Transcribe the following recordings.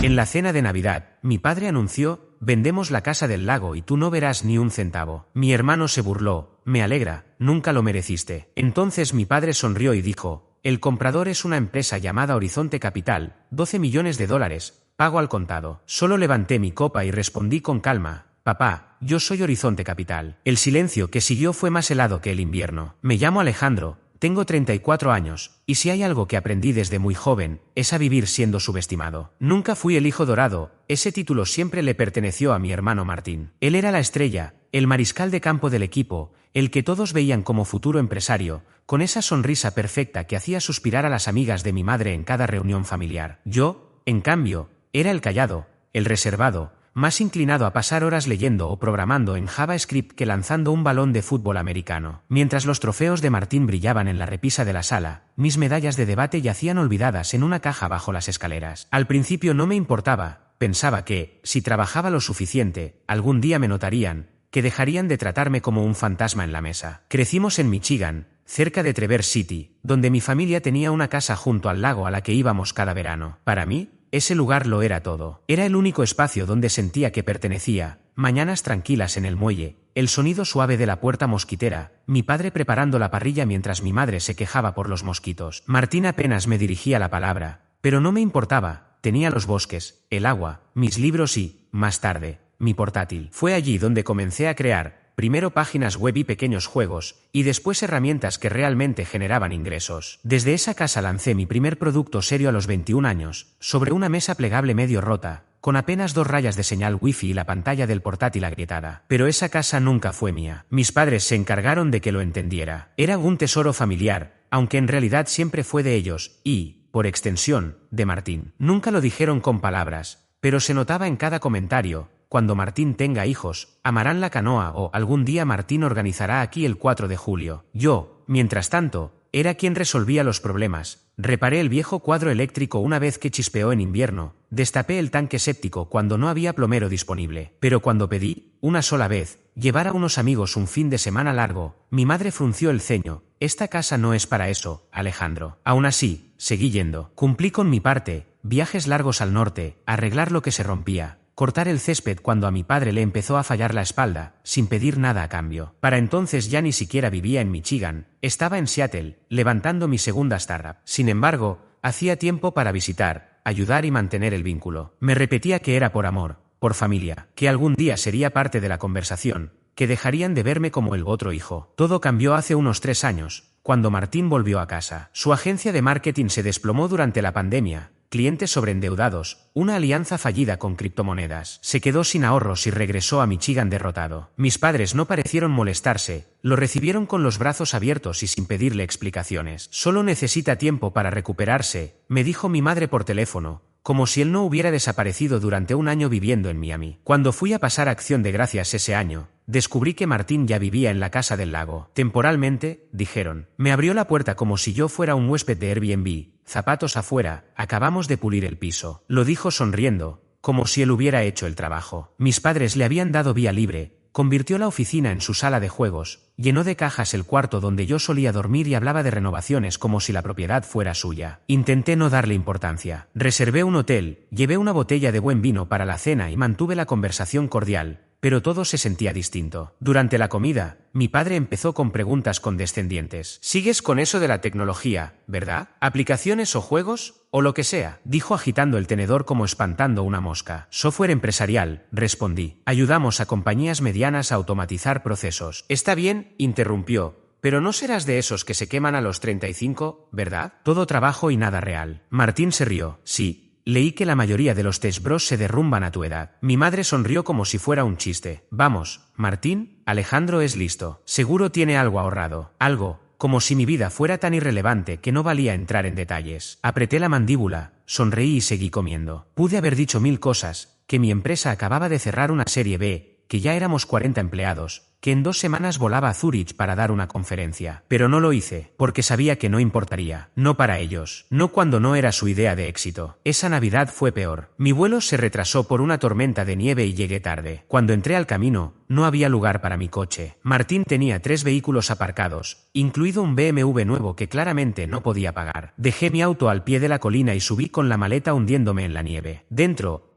En la cena de Navidad, mi padre anunció: vendemos la casa del lago y tú no verás ni un centavo. Mi hermano se burló: me alegra, nunca lo mereciste. Entonces mi padre sonrió y dijo: el comprador es una empresa llamada Horizonte Capital, 12 millones de dólares, pago al contado. Solo levanté mi copa y respondí con calma: papá, yo soy Horizonte Capital. El silencio que siguió fue más helado que el invierno. Me llamo Alejandro. Tengo 34 años, y si hay algo que aprendí desde muy joven, es a vivir siendo subestimado. Nunca fui el hijo dorado, ese título siempre le perteneció a mi hermano Martín. Él era la estrella, el mariscal de campo del equipo, el que todos veían como futuro empresario, con esa sonrisa perfecta que hacía suspirar a las amigas de mi madre en cada reunión familiar. Yo, en cambio, era el callado, el reservado, más inclinado a pasar horas leyendo o programando en JavaScript que lanzando un balón de fútbol americano. Mientras los trofeos de Martín brillaban en la repisa de la sala, mis medallas de debate yacían olvidadas en una caja bajo las escaleras. Al principio no me importaba, pensaba que, si trabajaba lo suficiente, algún día me notarían, que dejarían de tratarme como un fantasma en la mesa. Crecimos en Michigan, cerca de Traverse City, donde mi familia tenía una casa junto al lago a la que íbamos cada verano. Para mí, ese lugar lo era todo. Era el único espacio donde sentía que pertenecía. Mañanas tranquilas en el muelle, el sonido suave de la puerta mosquitera, mi padre preparando la parrilla mientras mi madre se quejaba por los mosquitos. Martín apenas me dirigía la palabra, pero no me importaba. Tenía los bosques, el agua, mis libros y, más tarde, mi portátil. Fue allí donde comencé a crear, primero páginas web y pequeños juegos, y después herramientas que realmente generaban ingresos. Desde esa casa lancé mi primer producto serio a los 21 años, sobre una mesa plegable medio rota, con apenas 2 rayas de señal wifi y la pantalla del portátil agrietada. Pero esa casa nunca fue mía. Mis padres se encargaron de que lo entendiera. Era un tesoro familiar, aunque en realidad siempre fue de ellos, y, por extensión, de Martín. Nunca lo dijeron con palabras, pero se notaba en cada comentario: cuando Martín tenga hijos, amarán la canoa o algún día Martín organizará aquí el 4 de julio. Yo, mientras tanto, era quien resolvía los problemas. Reparé el viejo cuadro eléctrico una vez que chispeó en invierno, destapé el tanque séptico cuando no había plomero disponible. Pero cuando pedí, una sola vez, llevar a unos amigos un fin de semana largo, mi madre frunció el ceño: esta casa no es para eso, Alejandro. Aún así, seguí yendo. Cumplí con mi parte, viajes largos al norte, arreglar lo que se rompía, cortar el césped cuando a mi padre le empezó a fallar la espalda, sin pedir nada a cambio. Para entonces ya ni siquiera vivía en Michigan, estaba en Seattle, levantando mi segunda startup. Sin embargo, hacía tiempo para visitar, ayudar y mantener el vínculo. Me repetía que era por amor, por familia, que algún día sería parte de la conversación, que dejarían de verme como el otro hijo. Todo cambió hace unos 3 años, cuando Martín volvió a casa. Su agencia de marketing se desplomó durante la pandemia. Clientes sobreendeudados, una alianza fallida con criptomonedas. Se quedó sin ahorros y regresó a Michigan derrotado. Mis padres no parecieron molestarse, lo recibieron con los brazos abiertos y sin pedirle explicaciones. Solo necesita tiempo para recuperarse, me dijo mi madre por teléfono, como si él no hubiera desaparecido durante un año viviendo en Miami. Cuando fui a pasar Acción de Gracias ese año, descubrí que Martín ya vivía en la casa del lago. Temporalmente, dijeron. Me abrió la puerta como si yo fuera un huésped de Airbnb. Zapatos afuera, acabamos de pulir el piso. Lo dijo sonriendo, como si él hubiera hecho el trabajo. Mis padres le habían dado vía libre. Convirtió la oficina en su sala de juegos, llenó de cajas el cuarto donde yo solía dormir y hablaba de renovaciones como si la propiedad fuera suya. Intenté no darle importancia. Reservé un hotel, llevé una botella de buen vino para la cena y mantuve la conversación cordial, pero todo se sentía distinto. Durante la comida, mi padre empezó con preguntas condescendientes. ¿Sigues con eso de la tecnología, verdad? ¿Aplicaciones o juegos? O lo que sea, dijo agitando el tenedor como espantando una mosca. Software empresarial, respondí. Ayudamos a compañías medianas a automatizar procesos. Está bien, interrumpió, pero no serás de esos que se queman a los 35, ¿verdad? Todo trabajo y nada real. Martín se rió. Sí. Leí que la mayoría de los tech bros se derrumban a tu edad. Mi madre sonrió como si fuera un chiste. Vamos, Martín, Alejandro es listo. Seguro tiene algo ahorrado. Algo, como si mi vida fuera tan irrelevante que no valía entrar en detalles. Apreté la mandíbula, sonreí y seguí comiendo. Pude haber dicho 1000 cosas, que mi empresa acababa de cerrar una serie B, que ya éramos 40 empleados, que en 2 semanas volaba a Zúrich para dar una conferencia. Pero no lo hice, porque sabía que no importaría. No para ellos. No cuando no era su idea de éxito. Esa Navidad fue peor. Mi vuelo se retrasó por una tormenta de nieve y llegué tarde. Cuando entré al camino, no había lugar para mi coche. Martín tenía 3 vehículos aparcados, incluido un BMW nuevo que claramente no podía pagar. Dejé mi auto al pie de la colina y subí con la maleta hundiéndome en la nieve. Dentro,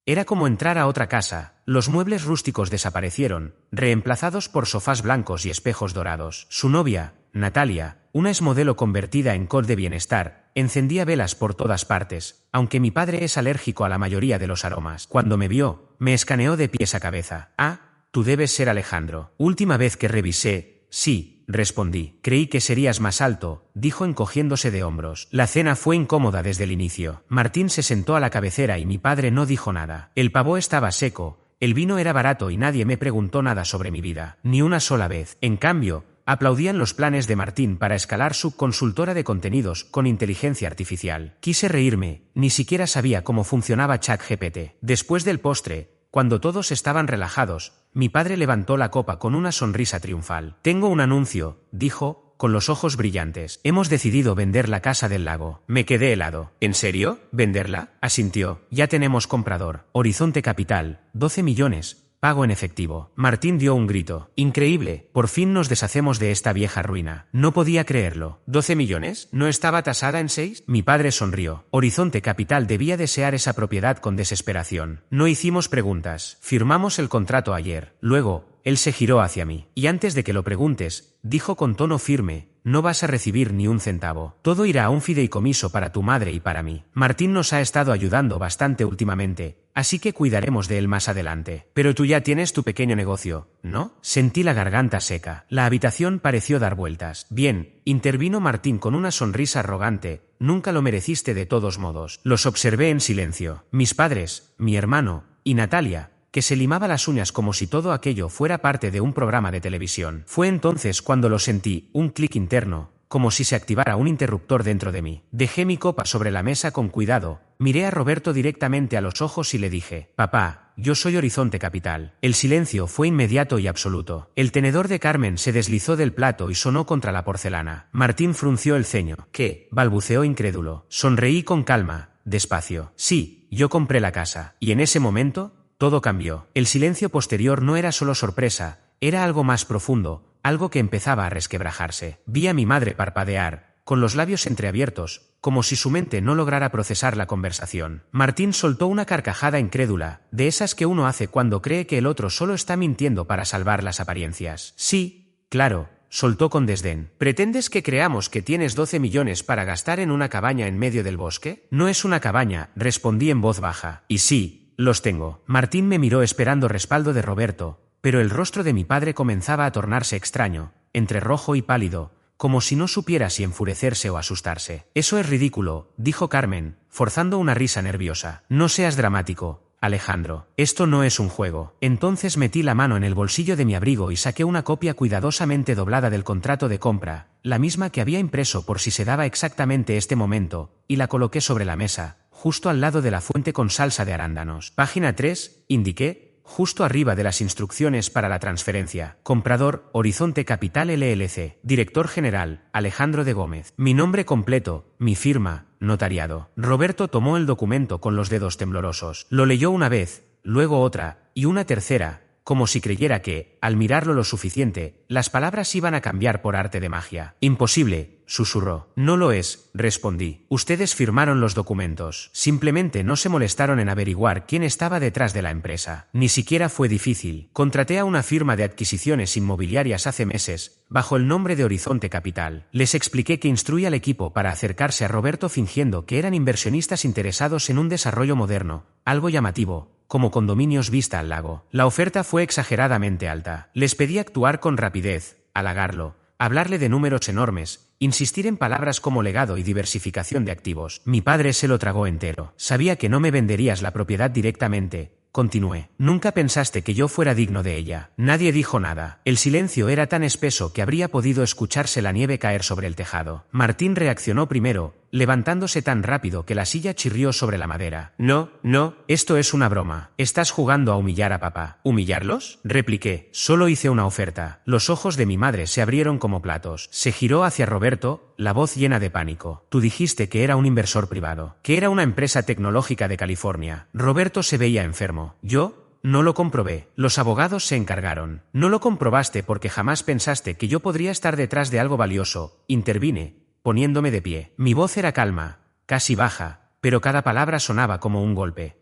era como entrar a otra casa. Los muebles rústicos desaparecieron, reemplazados por sofás blancos y espejos dorados. Su novia, Natalia, una exmodelo convertida en coach de bienestar, encendía velas por todas partes, aunque mi padre es alérgico a la mayoría de los aromas. Cuando me vio, me escaneó de pies a cabeza. Ah, tú debes ser Alejandro. Última vez que revisé, sí. Respondí. Creí que serías más alto, dijo encogiéndose de hombros. La cena fue incómoda desde el inicio. Martín se sentó a la cabecera y mi padre no dijo nada. El pavó estaba seco, el vino era barato y nadie me preguntó nada sobre mi vida. Ni una sola vez. En cambio, aplaudían los planes de Martín para escalar su consultora de contenidos con inteligencia artificial. Quise reírme, ni siquiera sabía cómo funcionaba ChatGPT. Después del postre, cuando todos estaban relajados, mi padre levantó la copa con una sonrisa triunfal. Tengo un anuncio, dijo, con los ojos brillantes. Hemos decidido vender la casa del lago. Me quedé helado. ¿En serio? ¿Venderla? Asintió. Ya tenemos comprador. Horizonte Capital, 12 millones. Pago en efectivo. Martín dio un grito. Increíble, por fin nos deshacemos de esta vieja ruina. No podía creerlo. ¿12 millones? ¿No estaba tasada en 6? Mi padre sonrió. Horizonte Capital debía desear esa propiedad con desesperación. No hicimos preguntas. Firmamos el contrato ayer. Luego, él se giró hacia mí. Y antes de que lo preguntes, dijo con tono firme, no vas a recibir ni un centavo. Todo irá a un fideicomiso para tu madre y para mí. Martín nos ha estado ayudando bastante últimamente, así que cuidaremos de él más adelante. Pero tú ya tienes tu pequeño negocio, ¿no? Sentí la garganta seca. La habitación pareció dar vueltas. Bien, intervino Martín con una sonrisa arrogante. Nunca lo mereciste de todos modos. Los observé en silencio. Mis padres, mi hermano y Natalia, que se limaba las uñas como si todo aquello fuera parte de un programa de televisión. Fue entonces cuando lo sentí, un clic interno, como si se activara un interruptor dentro de mí. Dejé mi copa sobre la mesa con cuidado, miré a Roberto directamente a los ojos y le dije, papá, yo soy Horizonte Capital. El silencio fue inmediato y absoluto. El tenedor de Carmen se deslizó del plato y sonó contra la porcelana. Martín frunció el ceño. ¿Qué? Balbuceó incrédulo. Sonreí con calma, despacio. Sí, yo compré la casa. Y en ese momento, todo cambió. El silencio posterior no era solo sorpresa, era algo más profundo, algo que empezaba a resquebrajarse. Vi a mi madre parpadear, con los labios entreabiertos, como si su mente no lograra procesar la conversación. Martín soltó una carcajada incrédula, de esas que uno hace cuando cree que el otro solo está mintiendo para salvar las apariencias. Sí, claro, soltó con desdén. ¿Pretendes que creamos que tienes 12 millones para gastar en una cabaña en medio del bosque? No es una cabaña, respondí en voz baja. Y sí, los tengo. Martín me miró esperando respaldo de Roberto, pero el rostro de mi padre comenzaba a tornarse extraño, entre rojo y pálido, como si no supiera si enfurecerse o asustarse. Eso es ridículo, dijo Carmen, forzando una risa nerviosa. No seas dramático, Alejandro. Esto no es un juego. Entonces metí la mano en el bolsillo de mi abrigo y saqué una copia cuidadosamente doblada del contrato de compra, la misma que había impreso por si se daba exactamente este momento, y la coloqué sobre la mesa, justo al lado de la fuente con salsa de arándanos. Página 3, indiqué, justo arriba de las instrucciones para la transferencia. Comprador, Horizonte Capital LLC. Director general, Alejandro de Gómez. Mi nombre completo, mi firma, notariado. Roberto tomó el documento con los dedos temblorosos. Lo leyó una vez, luego otra, y una tercera, como si creyera que, al mirarlo lo suficiente, las palabras iban a cambiar por arte de magia. Imposible, susurró. No lo es, respondí. Ustedes firmaron los documentos. Simplemente no se molestaron en averiguar quién estaba detrás de la empresa. Ni siquiera fue difícil. Contraté a una firma de adquisiciones inmobiliarias hace meses, bajo el nombre de Horizonte Capital. Les expliqué que instruía al equipo para acercarse a Roberto fingiendo que eran inversionistas interesados en un desarrollo moderno, algo llamativo, como condominios vista al lago. La oferta fue exageradamente alta. Les pedí actuar con rapidez, halagarlo, hablarle de números enormes, insistir en palabras como legado y diversificación de activos. Mi padre se lo tragó entero. Sabía que no me venderías la propiedad directamente, continué. Nunca pensaste que yo fuera digno de ella. Nadie dijo nada. El silencio era tan espeso que habría podido escucharse la nieve caer sobre el tejado. Martín reaccionó primero, levantándose tan rápido que la silla chirrió sobre la madera. No, no, esto es una broma. Estás jugando a humillar a papá. ¿Humillarlos? Repliqué. Solo hice una oferta. Los ojos de mi madre se abrieron como platos. Se giró hacia Roberto, la voz llena de pánico. Tú dijiste que era un inversor privado, que era una empresa tecnológica de California. Roberto se veía enfermo. ¿Yo? No lo comprobé. Los abogados se encargaron. No lo comprobaste porque jamás pensaste que yo podría estar detrás de algo valioso. Intervine, poniéndome de pie. Mi voz era calma, casi baja, pero cada palabra sonaba como un golpe.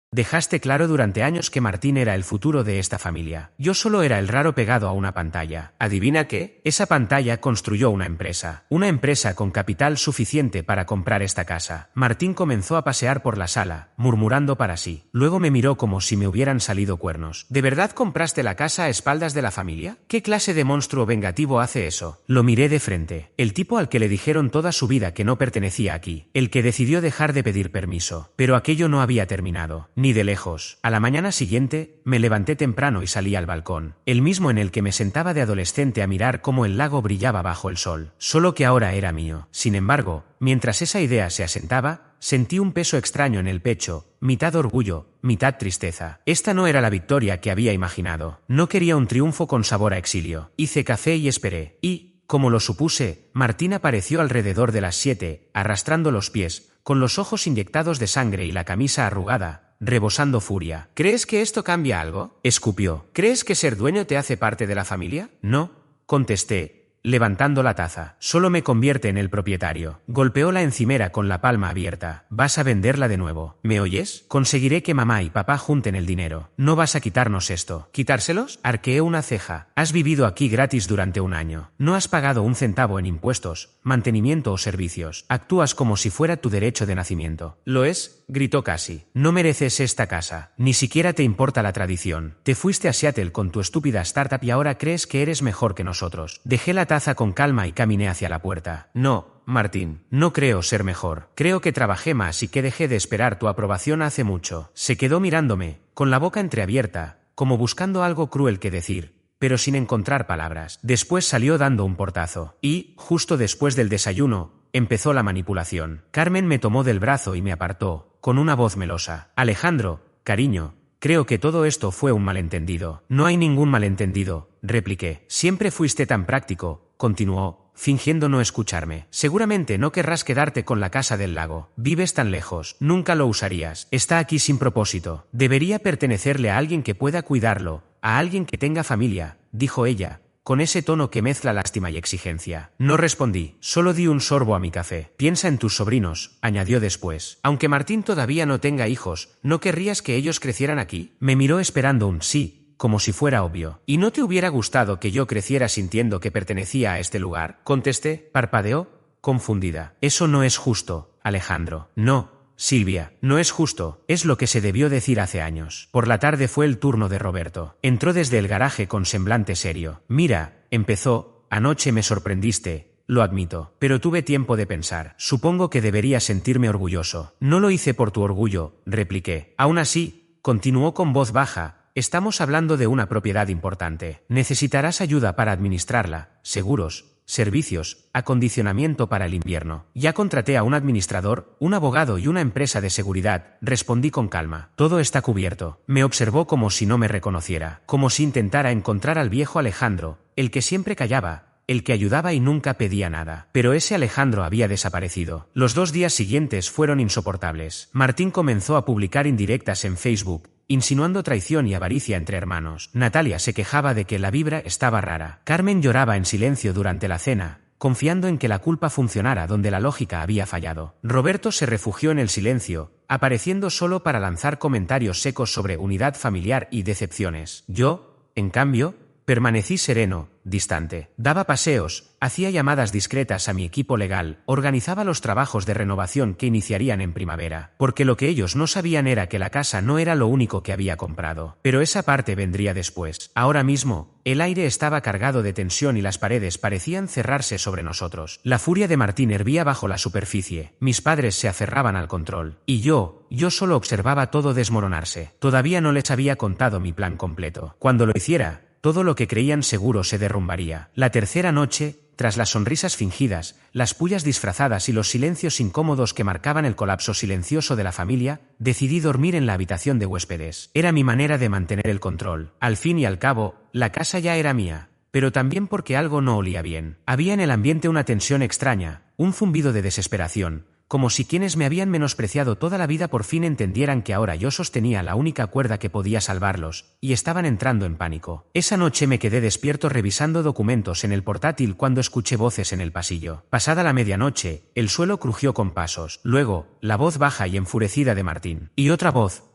Dejaste claro durante años que Martín era el futuro de esta familia. Yo solo era el raro pegado a una pantalla. ¿Adivina qué? Esa pantalla construyó una empresa. Una empresa con capital suficiente para comprar esta casa. Martín comenzó a pasear por la sala, murmurando para sí. Luego me miró como si me hubieran salido cuernos. ¿De verdad compraste la casa a espaldas de la familia? ¿Qué clase de monstruo vengativo hace eso? Lo miré de frente. El tipo al que le dijeron toda su vida que no pertenecía aquí. El que decidió dejar de pedir permiso. Pero aquello no había terminado. Ni de lejos. A la mañana siguiente, me levanté temprano y salí al balcón, el mismo en el que me sentaba de adolescente a mirar cómo el lago brillaba bajo el sol, solo que ahora era mío. Sin embargo, mientras esa idea se asentaba, sentí un peso extraño en el pecho, mitad orgullo, mitad tristeza. Esta no era la victoria que había imaginado. No quería un triunfo con sabor a exilio. Hice café y esperé, y, como lo supuse, Martín apareció alrededor de las 7, arrastrando los pies, con los ojos inyectados de sangre y la camisa arrugada, rebosando furia. ¿Crees que esto cambia algo? Escupió. ¿Crees que ser dueño te hace parte de la familia? No, contesté, levantando la taza. Solo me convierte en el propietario. Golpeó la encimera con la palma abierta. Vas a venderla de nuevo. ¿Me oyes? Conseguiré que mamá y papá junten el dinero. No vas a quitarnos esto. ¿Quitárselos? Arqueé una ceja. Has vivido aquí gratis durante un año. No has pagado un centavo en impuestos, mantenimiento o servicios. Actúas como si fuera tu derecho de nacimiento. ¿Lo es? Gritó Cassie. No mereces esta casa. Ni siquiera te importa la tradición. Te fuiste a Seattle con tu estúpida startup y ahora crees que eres mejor que nosotros. Dejé la taza con calma y caminé hacia la puerta. No, Martín, no creo ser mejor. Creo que trabajé más y que dejé de esperar tu aprobación hace mucho. Se quedó mirándome, con la boca entreabierta, como buscando algo cruel que decir, pero sin encontrar palabras. Después salió dando un portazo. Y, justo después del desayuno, empezó la manipulación. Carmen me tomó del brazo y me apartó, con una voz melosa. Alejandro, cariño, creo que todo esto fue un malentendido. No hay ningún malentendido, repliqué. Siempre fuiste tan práctico, continuó, fingiendo no escucharme. Seguramente no querrás quedarte con la casa del lago. Vives tan lejos. Nunca lo usarías. Está aquí sin propósito. Debería pertenecerle a alguien que pueda cuidarlo, a alguien que tenga familia, dijo ella, con ese tono que mezcla lástima y exigencia. No respondí, solo di un sorbo a mi café. Piensa en tus sobrinos, añadió después. Aunque Martín todavía no tenga hijos, ¿no querrías que ellos crecieran aquí? Me miró esperando un sí, como si fuera obvio. ¿Y no te hubiera gustado que yo creciera sintiendo que pertenecía a este lugar? Contesté, parpadeó, confundida. Eso no es justo, Alejandro. No, Silvia, no es justo, es lo que se debió decir hace años. Por la tarde fue el turno de Roberto. Entró desde el garaje con semblante serio. Mira, empezó, anoche me sorprendiste, lo admito, pero tuve tiempo de pensar. Supongo que debería sentirme orgulloso. No lo hice por tu orgullo, repliqué. Aún así, continuó con voz baja, estamos hablando de una propiedad importante. Necesitarás ayuda para administrarla, seguros, servicios, acondicionamiento para el invierno. Ya contraté a un administrador, un abogado y una empresa de seguridad, respondí con calma. Todo está cubierto. Me observó como si no me reconociera, como si intentara encontrar al viejo Alejandro, el que siempre callaba, el que ayudaba y nunca pedía nada. Pero ese Alejandro había desaparecido. Los 2 días siguientes fueron insoportables. Martín comenzó a publicar indirectas en Facebook, insinuando traición y avaricia entre hermanos. Natalia se quejaba de que la vibra estaba rara. Carmen lloraba en silencio durante la cena, confiando en que la culpa funcionara donde la lógica había fallado. Roberto se refugió en el silencio, apareciendo solo para lanzar comentarios secos sobre unidad familiar y decepciones. Yo, en cambio, permanecí sereno, distante. Daba paseos, hacía llamadas discretas a mi equipo legal, organizaba los trabajos de renovación que iniciarían en primavera, porque lo que ellos no sabían era que la casa no era lo único que había comprado. Pero esa parte vendría después. Ahora mismo, el aire estaba cargado de tensión y las paredes parecían cerrarse sobre nosotros. La furia de Martín hervía bajo la superficie. Mis padres se aferraban al control. Y yo solo observaba todo desmoronarse. Todavía no les había contado mi plan completo. Cuando lo hiciera, todo lo que creían seguro se derrumbaría. La tercera noche, tras las sonrisas fingidas, las pullas disfrazadas y los silencios incómodos que marcaban el colapso silencioso de la familia, decidí dormir en la habitación de huéspedes. Era mi manera de mantener el control. Al fin y al cabo, la casa ya era mía. Pero también porque algo no olía bien. Había en el ambiente una tensión extraña, un zumbido de desesperación, como si quienes me habían menospreciado toda la vida por fin entendieran que ahora yo sostenía la única cuerda que podía salvarlos, y estaban entrando en pánico. Esa noche me quedé despierto revisando documentos en el portátil cuando escuché voces en el pasillo. Pasada la medianoche, el suelo crujió con pasos, luego, la voz baja y enfurecida de Martín. Y otra voz.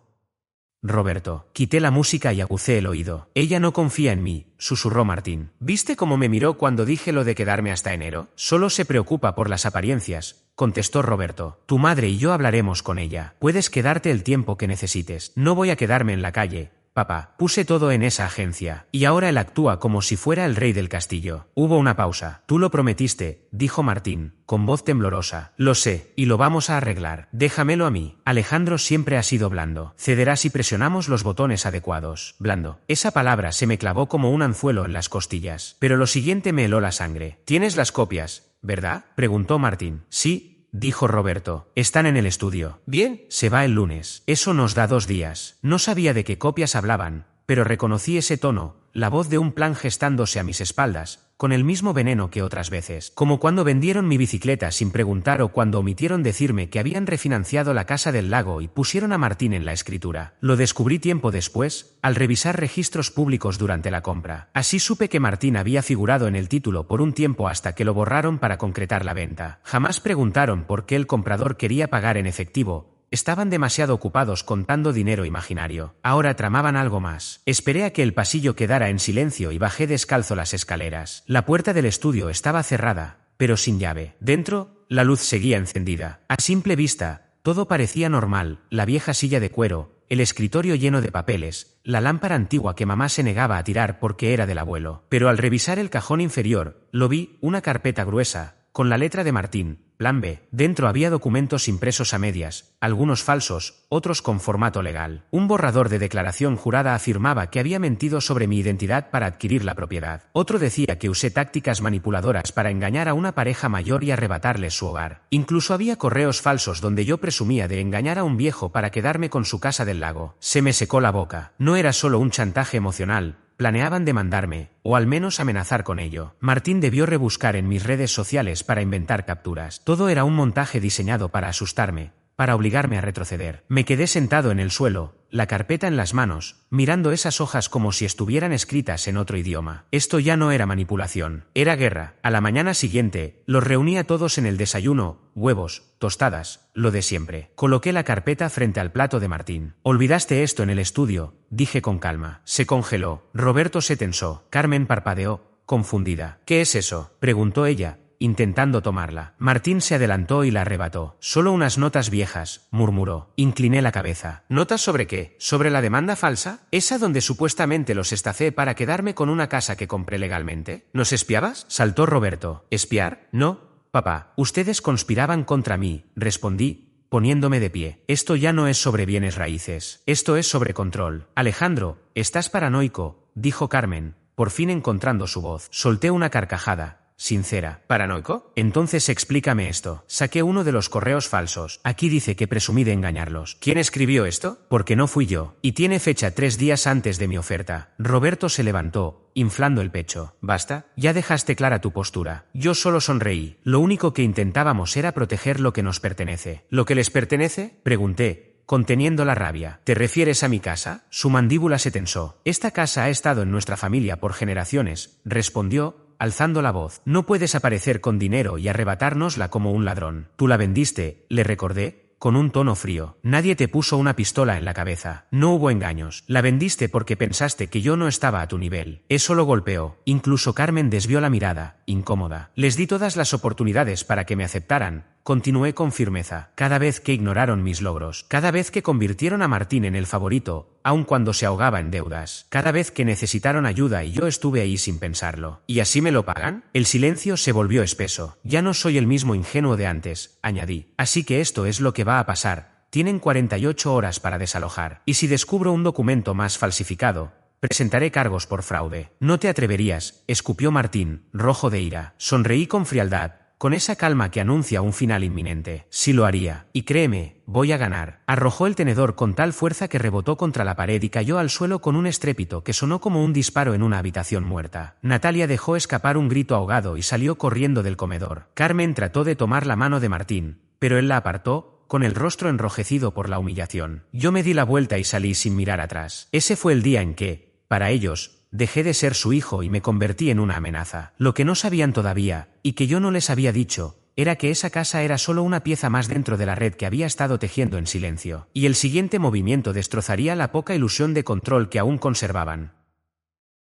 Roberto. Quité la música y agucé el oído. Ella no confía en mí, susurró Martín. ¿Viste cómo me miró cuando dije lo de quedarme hasta enero? Solo se preocupa por las apariencias, contestó Roberto. Tu madre y yo hablaremos con ella. Puedes quedarte el tiempo que necesites. No voy a quedarme en la calle. Papá, puse todo en esa agencia, y ahora él actúa como si fuera el rey del castillo. Hubo una pausa. Tú lo prometiste, dijo Martín, con voz temblorosa. Lo sé, y lo vamos a arreglar. Déjamelo a mí. Alejandro siempre ha sido blando. Cederá si presionamos los botones adecuados. Blando. Esa palabra se me clavó como un anzuelo en las costillas. Pero lo siguiente me heló la sangre. ¿Tienes las copias, verdad? Preguntó Martín. Sí, dijo Roberto. Están en el estudio. Bien, se va el lunes. Eso nos da 2 días. No sabía de qué copias hablaban, pero reconocí ese tono, la voz de un plan gestándose a mis espaldas, con el mismo veneno que otras veces. Como cuando vendieron mi bicicleta sin preguntar o cuando omitieron decirme que habían refinanciado la casa del lago y pusieron a Martín en la escritura. Lo descubrí tiempo después, al revisar registros públicos durante la compra. Así supe que Martín había figurado en el título por un tiempo hasta que lo borraron para concretar la venta. Jamás preguntaron por qué el comprador quería pagar en efectivo. Estaban demasiado ocupados contando dinero imaginario. Ahora tramaban algo más. Esperé a que el pasillo quedara en silencio y bajé descalzo las escaleras. La puerta del estudio estaba cerrada, pero sin llave. Dentro, la luz seguía encendida. A simple vista, todo parecía normal. La vieja silla de cuero, el escritorio lleno de papeles, la lámpara antigua que mamá se negaba a tirar porque era del abuelo. Pero al revisar el cajón inferior, lo vi, una carpeta gruesa, con la letra de Martín, Plan B. Dentro había documentos impresos a medias, algunos falsos, otros con formato legal. Un borrador de declaración jurada afirmaba que había mentido sobre mi identidad para adquirir la propiedad. Otro decía que usé tácticas manipuladoras para engañar a una pareja mayor y arrebatarles su hogar. Incluso había correos falsos donde yo presumía de engañar a un viejo para quedarme con su casa del lago. Se me secó la boca. No era solo un chantaje emocional. Planeaban demandarme, o al menos amenazar con ello. Martín debió rebuscar en mis redes sociales para inventar capturas. Todo era un montaje diseñado para asustarme, para obligarme a retroceder. Me quedé sentado en el suelo, la carpeta en las manos, mirando esas hojas como si estuvieran escritas en otro idioma. Esto ya no era manipulación, era guerra. A la mañana siguiente, los reuní a todos en el desayuno, huevos, tostadas, lo de siempre. Coloqué la carpeta frente al plato de Martín. Olvidaste esto en el estudio, dije con calma. Se congeló. Roberto se tensó. Carmen parpadeó, confundida. ¿Qué es eso?, preguntó ella, intentando tomarla. Martín se adelantó y la arrebató. Solo unas notas viejas, murmuró. Incliné la cabeza. ¿Notas sobre qué? ¿Sobre la demanda falsa? ¿Esa donde supuestamente los estafé para quedarme con una casa que compré legalmente? ¿Nos espiabas?, saltó Roberto. ¿Espiar? No, papá. Ustedes conspiraban contra mí, respondí, poniéndome de pie. Esto ya no es sobre bienes raíces. Esto es sobre control. Alejandro, estás paranoico, dijo Carmen, por fin encontrando su voz. Solté una carcajada. Sincera. ¿Paranoico? Entonces explícame esto. Saqué uno de los correos falsos. Aquí dice que presumí de engañarlos. ¿Quién escribió esto? Porque no fui yo. Y tiene fecha 3 días antes de mi oferta. Roberto se levantó, inflando el pecho. ¿Basta? Ya dejaste clara tu postura. Yo solo sonreí. Lo único que intentábamos era proteger lo que nos pertenece. ¿Lo que les pertenece?, pregunté, conteniendo la rabia. ¿Te refieres a mi casa? Su mandíbula se tensó. Esta casa ha estado en nuestra familia por generaciones, respondió, alzando la voz. No puedes aparecer con dinero y arrebatárnosla como un ladrón. Tú la vendiste, le recordé, con un tono frío. Nadie te puso una pistola en la cabeza. No hubo engaños. La vendiste porque pensaste que yo no estaba a tu nivel. Eso lo golpeó. Incluso Carmen desvió la mirada, incómoda. Les di todas las oportunidades para que me aceptaran. Continué con firmeza. Cada vez que ignoraron mis logros, cada vez que convirtieron a Martín en el favorito, aun cuando se ahogaba en deudas, cada vez que necesitaron ayuda y yo estuve ahí sin pensarlo. ¿Y así me lo pagan? El silencio se volvió espeso. Ya no soy el mismo ingenuo de antes, añadí. Así que esto es lo que va a pasar. Tienen 48 horas para desalojar. Y si descubro un documento más falsificado, Presentaré cargos por fraude. No te atreverías, escupió Martín, rojo de ira. Sonreí con frialdad, con esa calma que anuncia un final inminente. Sí lo haría. Y créeme, voy a ganar. Arrojó el tenedor con tal fuerza que rebotó contra la pared y cayó al suelo con un estrépito que sonó como un disparo en una habitación muerta. Natalia dejó escapar un grito ahogado y salió corriendo del comedor. Carmen trató de tomar la mano de Martín, pero él la apartó, con el rostro enrojecido por la humillación. Yo me di la vuelta y salí sin mirar atrás. Ese fue el día en que, para ellos, dejé de ser su hijo y me convertí en una amenaza. Lo que no sabían todavía, y que yo no les había dicho, era que esa casa era solo una pieza más dentro de la red que había estado tejiendo en silencio. Y el siguiente movimiento destrozaría la poca ilusión de control que aún conservaban.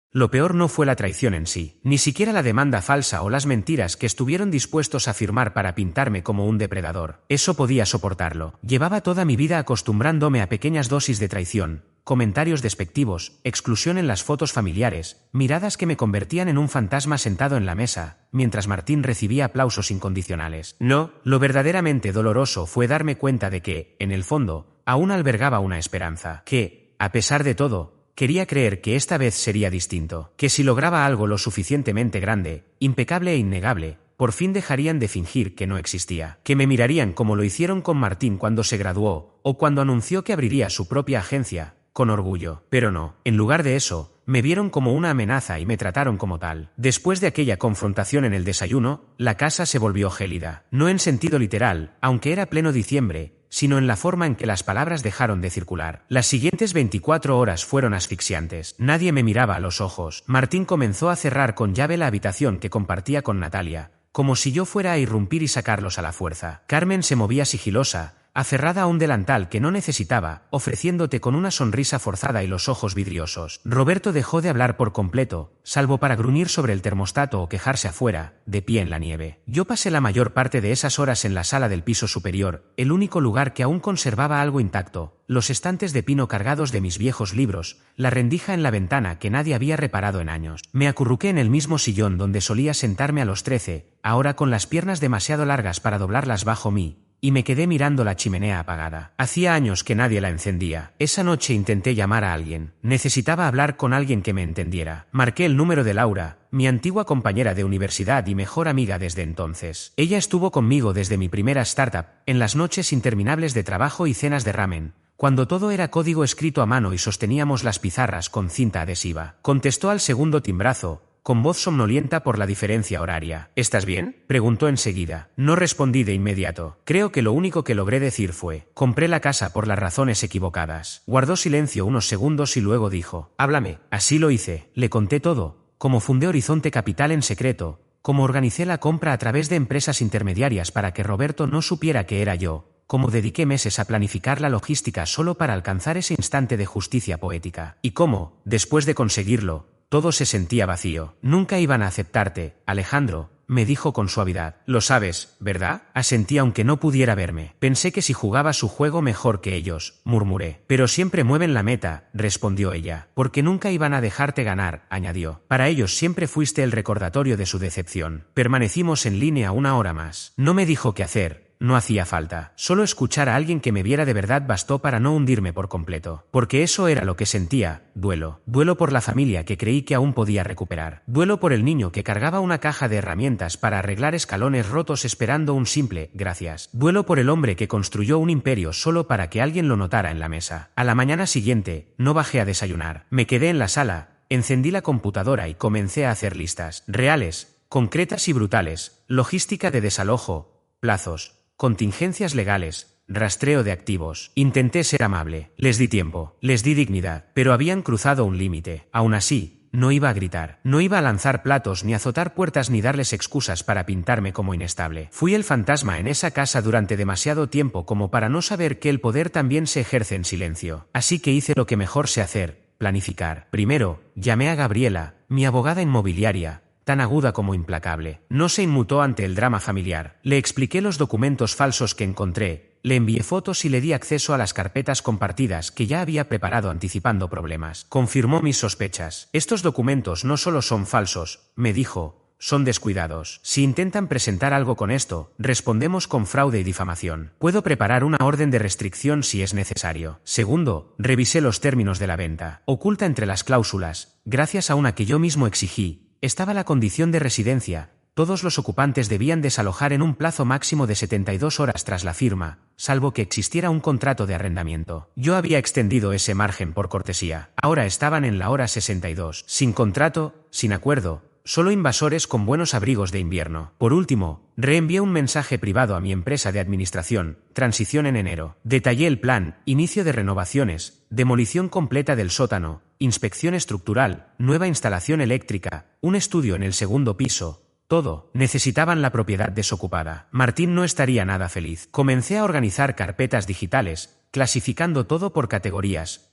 Lo peor no fue la traición en sí, ni siquiera la demanda falsa o las mentiras que estuvieron dispuestos a firmar para pintarme como un depredador. Eso podía soportarlo. Llevaba toda mi vida acostumbrándome a pequeñas dosis de traición, comentarios despectivos, exclusión en las fotos familiares, miradas que me convertían en un fantasma sentado en la mesa, mientras Martín recibía aplausos incondicionales. No, lo verdaderamente doloroso fue darme cuenta de que, en el fondo, aún albergaba una esperanza, que, a pesar de todo, quería creer que esta vez sería distinto, que si lograba algo lo suficientemente grande, impecable e innegable, por fin dejarían de fingir que no existía, que me mirarían como lo hicieron con Martín cuando se graduó, o cuando anunció que abriría su propia agencia, con orgullo. Pero no, en lugar de eso, me vieron como una amenaza y me trataron como tal. Después de aquella confrontación en el desayuno, la casa se volvió gélida. No en sentido literal, aunque era pleno diciembre, sino en la forma en que las palabras dejaron de circular. Las siguientes 24 horas fueron asfixiantes. Nadie me miraba a los ojos. Martín comenzó a cerrar con llave la habitación que compartía con Natalia, como si yo fuera a irrumpir y sacarlos a la fuerza. Carmen se movía sigilosa, aferrada a un delantal que no necesitaba, ofreciéndote con una sonrisa forzada y los ojos vidriosos. Roberto dejó de hablar por completo, salvo para gruñir sobre el termostato o quejarse afuera, de pie en la nieve. Yo pasé la mayor parte de esas horas en la sala del piso superior, el único lugar que aún conservaba algo intacto, los estantes de pino cargados de mis viejos libros, la rendija en la ventana que nadie había reparado en años. Me acurruqué en el mismo sillón donde solía sentarme a los 13, ahora con las piernas demasiado largas para doblarlas bajo mí, y me quedé mirando la chimenea apagada. Hacía años que nadie la encendía. Esa noche intenté llamar a alguien. Necesitaba hablar con alguien que me entendiera. Marqué el número de Laura, mi antigua compañera de universidad y mejor amiga desde entonces. Ella estuvo conmigo desde mi primera startup, en las noches interminables de trabajo y cenas de ramen, cuando todo era código escrito a mano y sosteníamos las pizarras con cinta adhesiva. Contestó al segundo timbrazo, con voz somnolienta por la diferencia horaria. ¿Estás bien?, preguntó enseguida. No respondí de inmediato. Creo que lo único que logré decir fue: compré la casa por las razones equivocadas. Guardó silencio unos segundos y luego dijo: háblame. Así lo hice. Le conté todo, cómo fundé Horizonte Capital en secreto, cómo organicé la compra a través de empresas intermediarias para que Roberto no supiera que era yo, cómo dediqué meses a planificar la logística solo para alcanzar ese instante de justicia poética, y cómo, después de conseguirlo, todo se sentía vacío. Nunca iban a aceptarte, Alejandro, me dijo con suavidad. Lo sabes, ¿verdad? Asentí aunque no pudiera verme. Pensé que si jugaba su juego mejor que ellos, murmuré. Pero siempre mueven la meta, respondió ella. Porque nunca iban a dejarte ganar, añadió. Para ellos siempre fuiste el recordatorio de su decepción. Permanecimos en línea una hora más. No me dijo qué hacer. No hacía falta. Solo escuchar a alguien que me viera de verdad bastó para no hundirme por completo. Porque eso era lo que sentía: duelo. Duelo por la familia que creí que aún podía recuperar. Duelo por el niño que cargaba una caja de herramientas para arreglar escalones rotos esperando un simple gracias. Duelo por el hombre que construyó un imperio solo para que alguien lo notara en la mesa. A la mañana siguiente, no bajé a desayunar. Me quedé en la sala, encendí la computadora y comencé a hacer listas. Reales, concretas y brutales. Logística de desalojo, plazos, contingencias legales, rastreo de activos. Intenté ser amable. Les di tiempo, les di dignidad, pero habían cruzado un límite. Aún así, no iba a gritar, no iba a lanzar platos ni azotar puertas ni darles excusas para pintarme como inestable. Fui el fantasma en esa casa durante demasiado tiempo como para no saber que el poder también se ejerce en silencio. Así que hice lo que mejor sé hacer: planificar. Primero, llamé a Gabriela, mi abogada inmobiliaria, tan aguda como implacable. No se inmutó ante el drama familiar. Le expliqué los documentos falsos que encontré, le envié fotos y le di acceso a las carpetas compartidas que ya había preparado anticipando problemas. Confirmó mis sospechas. Estos documentos no solo son falsos, me dijo, son descuidados. Si intentan presentar algo con esto, respondemos con fraude y difamación. Puedo preparar una orden de restricción si es necesario. Segundo, revisé los términos de la venta. Oculta entre las cláusulas, gracias a una que yo mismo exigí, estaba la condición de residencia. Todos los ocupantes debían desalojar en un plazo máximo de 72 horas tras la firma, salvo que existiera un contrato de arrendamiento. Yo había extendido ese margen por cortesía. Ahora estaban en la hora 62. Sin contrato, sin acuerdo, solo invasores con buenos abrigos de invierno. Por último, reenvié un mensaje privado a mi empresa de administración, transición en enero. Detallé el plan, inicio de renovaciones, demolición completa del sótano, inspección estructural, nueva instalación eléctrica, un estudio en el segundo piso. Todo. Necesitaban la propiedad desocupada. Martín no estaría nada feliz. Comencé a organizar carpetas digitales, clasificando todo por categorías.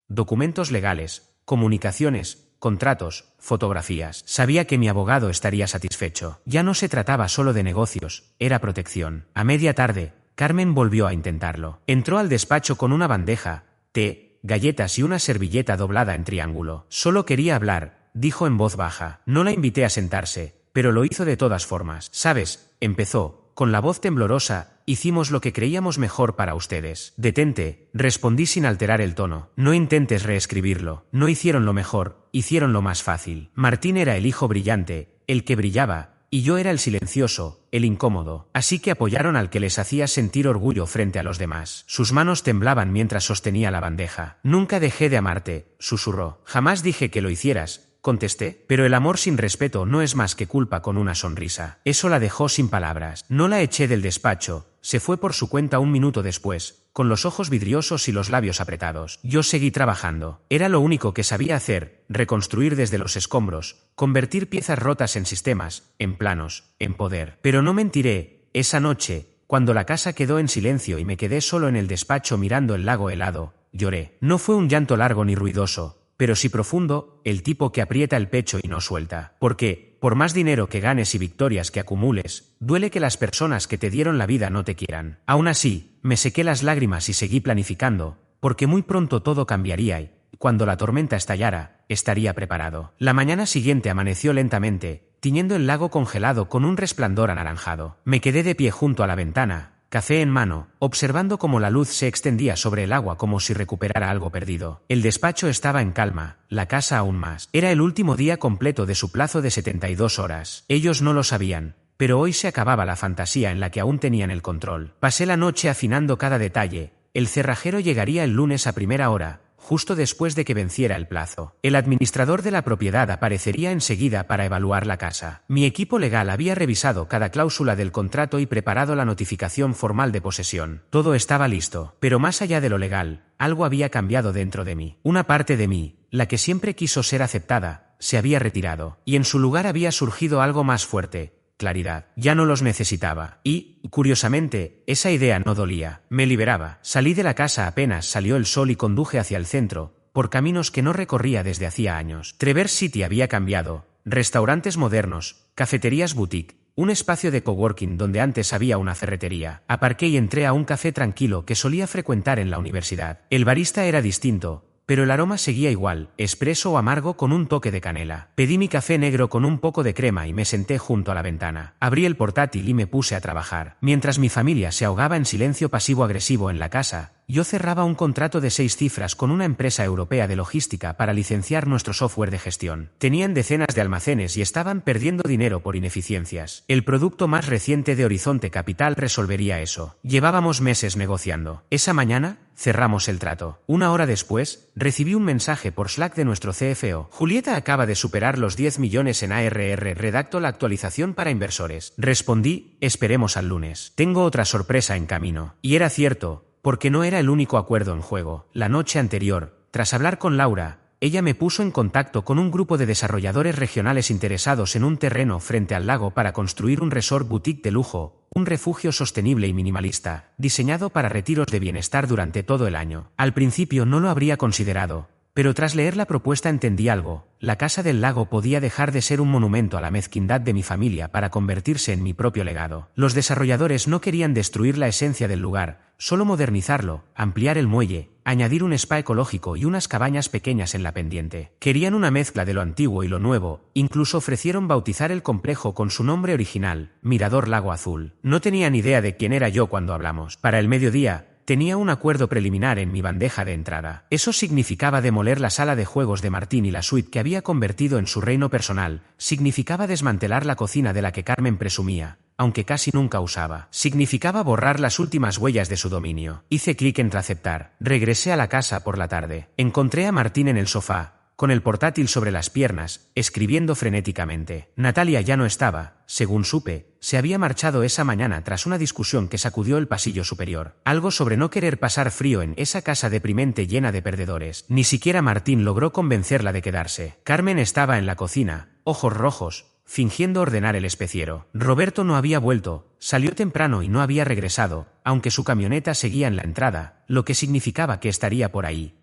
Documentos legales, comunicaciones, contratos, fotografías. Sabía que mi abogado estaría satisfecho. Ya no se trataba solo de negocios, era protección. A media tarde, Carmen volvió a intentarlo. Entró al despacho con una bandeja, té, galletas y una servilleta doblada en triángulo. Solo quería hablar, dijo en voz baja. No la invité a sentarse, pero lo hizo de todas formas. ¿Sabes? Empezó, con la voz temblorosa, hicimos lo que creíamos mejor para ustedes. Detente, respondí sin alterar el tono. No intentes reescribirlo. No hicieron lo mejor, hicieron lo más fácil. Martín era el hijo brillante, el que brillaba, y yo era el silencioso, el incómodo. Así que apoyaron al que les hacía sentir orgullo frente a los demás. Sus manos temblaban mientras sostenía la bandeja. Nunca dejé de amarte, susurró. Jamás dije que lo hicieras, contesté, pero el amor sin respeto no es más que culpa con una sonrisa. Eso la dejó sin palabras. No la eché del despacho, se fue por su cuenta un minuto después, con los ojos vidriosos y los labios apretados. Yo seguí trabajando. Era lo único que sabía hacer, reconstruir desde los escombros, convertir piezas rotas en sistemas, en planos, en poder. Pero no mentiré, esa noche, cuando la casa quedó en silencio y me quedé solo en el despacho mirando el lago helado, lloré. No fue un llanto largo ni ruidoso, pero sí profundo, el tipo que aprieta el pecho y no suelta. Porque, por más dinero que ganes y victorias que acumules, duele que las personas que te dieron la vida no te quieran. Aún así, me sequé las lágrimas y seguí planificando, porque muy pronto todo cambiaría y, cuando la tormenta estallara, estaría preparado. La mañana siguiente amaneció lentamente, tiñendo el lago congelado con un resplandor anaranjado. Me quedé de pie junto a la ventana, café en mano, observando cómo la luz se extendía sobre el agua como si recuperara algo perdido. El despacho estaba en calma, la casa aún más. Era el último día completo de su plazo de 72 horas. Ellos no lo sabían, pero hoy se acababa la fantasía en la que aún tenían el control. Pasé la noche afinando cada detalle. El cerrajero llegaría el lunes a primera hora, justo después de que venciera el plazo. El administrador de la propiedad aparecería enseguida para evaluar la casa. Mi equipo legal había revisado cada cláusula del contrato y preparado la notificación formal de posesión. Todo estaba listo, pero más allá de lo legal, algo había cambiado dentro de mí. Una parte de mí, la que siempre quiso ser aceptada, se había retirado, y en su lugar había surgido algo más fuerte. Claridad. Ya no los necesitaba. Y, curiosamente, esa idea no dolía. Me liberaba. Salí de la casa apenas salió el sol y conduje hacia el centro, por caminos que no recorría desde hacía años. Traverse City había cambiado. Restaurantes modernos, cafeterías boutique, un espacio de coworking donde antes había una ferretería. Aparqué y entré a un café tranquilo que solía frecuentar en la universidad. El barista era distinto, pero el aroma seguía igual, espresso o amargo con un toque de canela. Pedí mi café negro con un poco de crema y me senté junto a la ventana. Abrí el portátil y me puse a trabajar. Mientras mi familia se ahogaba en silencio pasivo-agresivo en la casa, yo cerraba un contrato de 6 cifras con una empresa europea de logística para licenciar nuestro software de gestión. Tenían decenas de almacenes y estaban perdiendo dinero por ineficiencias. El producto más reciente de Horizonte Capital resolvería eso. Llevábamos meses negociando. Esa mañana, cerramos el trato. Una hora después, recibí un mensaje por Slack de nuestro CFO. Julieta acaba de superar los 10 millones en ARR. Redacto la actualización para inversores. Respondí, esperemos al lunes. Tengo otra sorpresa en camino. Y era cierto, porque no era el único acuerdo en juego. La noche anterior, tras hablar con Laura, ella me puso en contacto con un grupo de desarrolladores regionales interesados en un terreno frente al lago para construir un resort boutique de lujo, un refugio sostenible y minimalista, diseñado para retiros de bienestar durante todo el año. Al principio no lo habría considerado, pero tras leer la propuesta entendí algo. La Casa del Lago podía dejar de ser un monumento a la mezquindad de mi familia para convertirse en mi propio legado. Los desarrolladores no querían destruir la esencia del lugar, solo modernizarlo, ampliar el muelle, añadir un spa ecológico y unas cabañas pequeñas en la pendiente. Querían una mezcla de lo antiguo y lo nuevo, incluso ofrecieron bautizar el complejo con su nombre original, Mirador Lago Azul. No tenía ni idea de quién era yo cuando hablamos. Para el mediodía, tenía un acuerdo preliminar en mi bandeja de entrada. Eso significaba demoler la sala de juegos de Martín y la suite que había convertido en su reino personal. Significaba desmantelar la cocina de la que Carmen presumía, aunque casi nunca usaba. Significaba borrar las últimas huellas de su dominio. Hice clic en aceptar. Regresé a la casa por la tarde. Encontré a Martín en el sofá, con el portátil sobre las piernas, escribiendo frenéticamente. Natalia ya no estaba, según supe, se había marchado esa mañana tras una discusión que sacudió el pasillo superior. Algo sobre no querer pasar frío en esa casa deprimente llena de perdedores. Ni siquiera Martín logró convencerla de quedarse. Carmen estaba en la cocina, ojos rojos, fingiendo ordenar el especiero. Roberto no había vuelto, salió temprano y no había regresado, aunque su camioneta seguía en la entrada, lo que significaba que estaría por ahí,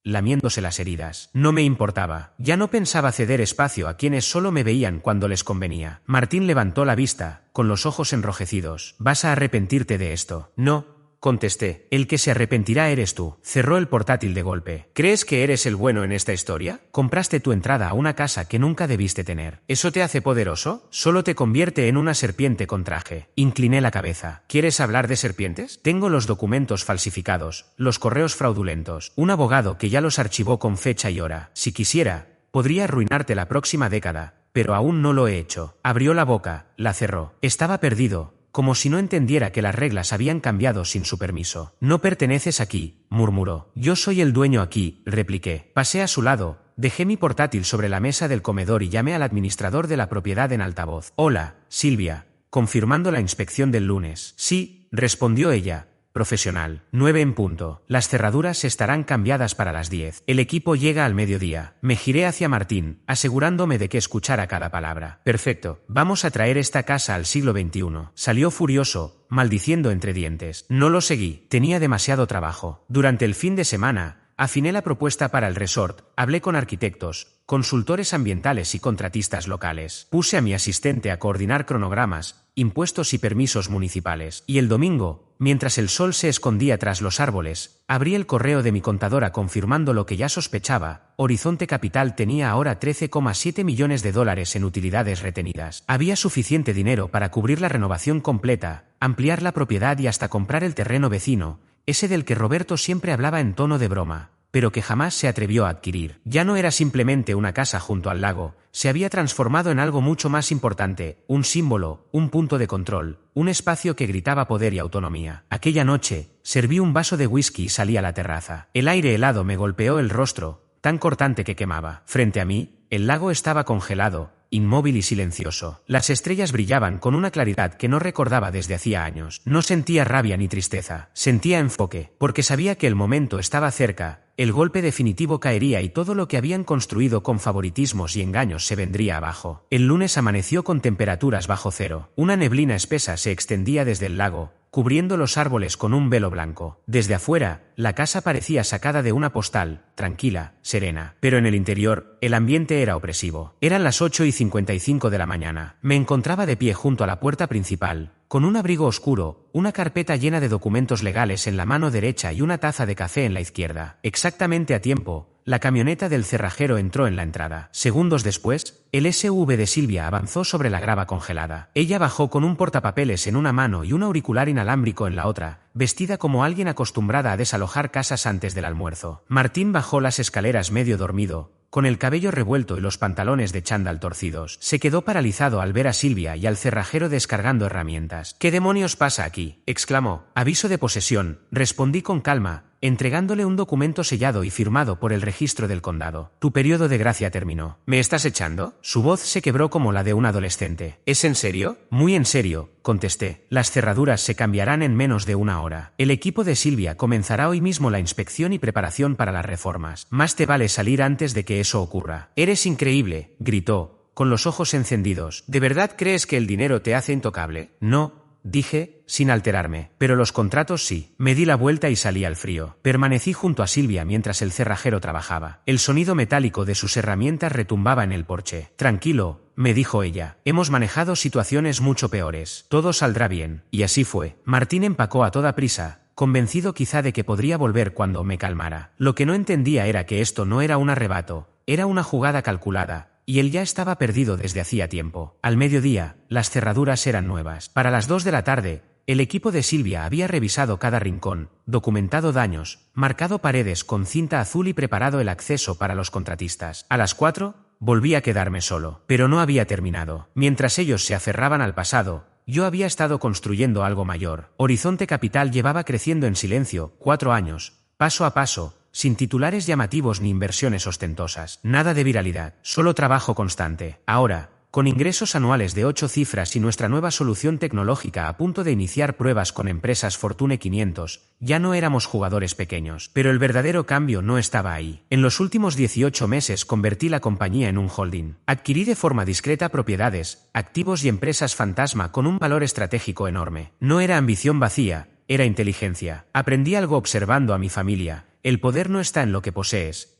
lamiéndose las heridas. No me importaba. Ya no pensaba ceder espacio a quienes solo me veían cuando les convenía. Martín levantó la vista, con los ojos enrojecidos. «¿Vas a arrepentirte de esto?» «No», contesté. «El que se arrepentirá eres tú». Cerró el portátil de golpe. «¿Crees que eres el bueno en esta historia? Compraste tu entrada a una casa que nunca debiste tener. ¿Eso te hace poderoso? Solo te convierte en una serpiente con traje». Incliné la cabeza. «¿Quieres hablar de serpientes? Tengo los documentos falsificados, los correos fraudulentos, un abogado que ya los archivó con fecha y hora. Si quisiera, podría arruinarte la próxima década, pero aún no lo he hecho». Abrió la boca, la cerró. Estaba perdido, como si no entendiera que las reglas habían cambiado sin su permiso. «No perteneces aquí», murmuró. «Yo soy el dueño aquí», repliqué. Pasé a su lado, dejé mi portátil sobre la mesa del comedor y llamé al administrador de la propiedad en altavoz. «Hola, Silvia», confirmando la inspección del lunes. «Sí», respondió ella, profesional. 9 en punto. Las cerraduras estarán cambiadas para las 10. El equipo llega al mediodía. Me giré hacia Martín, asegurándome de que escuchara cada palabra. «Perfecto. Vamos a traer esta casa al siglo XXI». Salió furioso, maldiciendo entre dientes. No lo seguí. Tenía demasiado trabajo. Durante el fin de semana, afiné la propuesta para el resort, hablé con arquitectos, consultores ambientales y contratistas locales. Puse a mi asistente a coordinar cronogramas, impuestos y permisos municipales. Y el domingo, mientras el sol se escondía tras los árboles, abrí el correo de mi contadora confirmando lo que ya sospechaba. Horizonte Capital tenía ahora 13,7 millones de dólares en utilidades retenidas. Había suficiente dinero para cubrir la renovación completa, ampliar la propiedad y hasta comprar el terreno vecino, ese del que Roberto siempre hablaba en tono de broma, pero que jamás se atrevió a adquirir. Ya no era simplemente una casa junto al lago, se había transformado en algo mucho más importante, un símbolo, un punto de control, un espacio que gritaba poder y autonomía. Aquella noche, serví un vaso de whisky y salí a la terraza. El aire helado me golpeó el rostro, tan cortante que quemaba. Frente a mí, el lago estaba congelado, inmóvil y silencioso. Las estrellas brillaban con una claridad que no recordaba desde hacía años. No sentía rabia ni tristeza, sentía enfoque, porque sabía que el momento estaba cerca, el golpe definitivo caería y todo lo que habían construido con favoritismos y engaños se vendría abajo. El lunes amaneció con temperaturas bajo cero. Una neblina espesa se extendía desde el lago, cubriendo los árboles con un velo blanco. Desde afuera, la casa parecía sacada de una postal, tranquila, serena. Pero en el interior, el ambiente era opresivo. Eran las 8:55 de la mañana. Me encontraba de pie junto a la puerta principal, con un abrigo oscuro, una carpeta llena de documentos legales en la mano derecha y una taza de café en la izquierda. Exactamente a tiempo, la camioneta del cerrajero entró en la entrada. Segundos después, el SUV de Silvia avanzó sobre la grava congelada. Ella bajó con un portapapeles en una mano y un auricular inalámbrico en la otra, vestida como alguien acostumbrada a desalojar casas antes del almuerzo. Martín bajó las escaleras medio dormido, con el cabello revuelto y los pantalones de chándal torcidos. Se quedó paralizado al ver a Silvia y al cerrajero descargando herramientas. «¿Qué demonios pasa aquí?», exclamó. «Aviso de posesión», respondí con calma, entregándole un documento sellado y firmado por el registro del condado. «Tu periodo de gracia terminó». «¿Me estás echando?». Su voz se quebró como la de un adolescente. «¿Es en serio?». «Muy en serio», contesté. «Las cerraduras se cambiarán en menos de una hora. El equipo de Silvia comenzará hoy mismo la inspección y preparación para las reformas. Más te vale salir antes de que eso ocurra». «Eres increíble», gritó, con los ojos encendidos. «¿De verdad crees que el dinero te hace intocable?». «No», dije, sin alterarme. «Pero los contratos sí». Me di la vuelta y salí al frío. Permanecí junto a Silvia mientras el cerrajero trabajaba. El sonido metálico de sus herramientas retumbaba en el porche. «Tranquilo», me dijo ella. «Hemos manejado situaciones mucho peores. Todo saldrá bien». Y así fue. Martín empacó a toda prisa, convencido quizá de que podría volver cuando me calmara. Lo que no entendía era que esto no era un arrebato, era una jugada calculada, y él ya estaba perdido desde hacía tiempo. Al mediodía, las cerraduras eran nuevas. Para las 2 de la tarde, el equipo de Silvia había revisado cada rincón, documentado daños, marcado paredes con cinta azul y preparado el acceso para los contratistas. A las 4, volví a quedarme solo, pero no había terminado. Mientras ellos se aferraban al pasado, yo había estado construyendo algo mayor. Horizonte Capital llevaba creciendo en silencio, 4 años, paso a paso, sin titulares llamativos ni inversiones ostentosas. Nada de viralidad, solo trabajo constante. Ahora, con ingresos anuales de 8 cifras y nuestra nueva solución tecnológica a punto de iniciar pruebas con empresas Fortune 500, ya no éramos jugadores pequeños. Pero el verdadero cambio no estaba ahí. En los últimos 18 meses convertí la compañía en un holding. Adquirí de forma discreta propiedades, activos y empresas fantasma con un valor estratégico enorme. No era ambición vacía, era inteligencia. Aprendí algo observando a mi familia. El poder no está en lo que posees,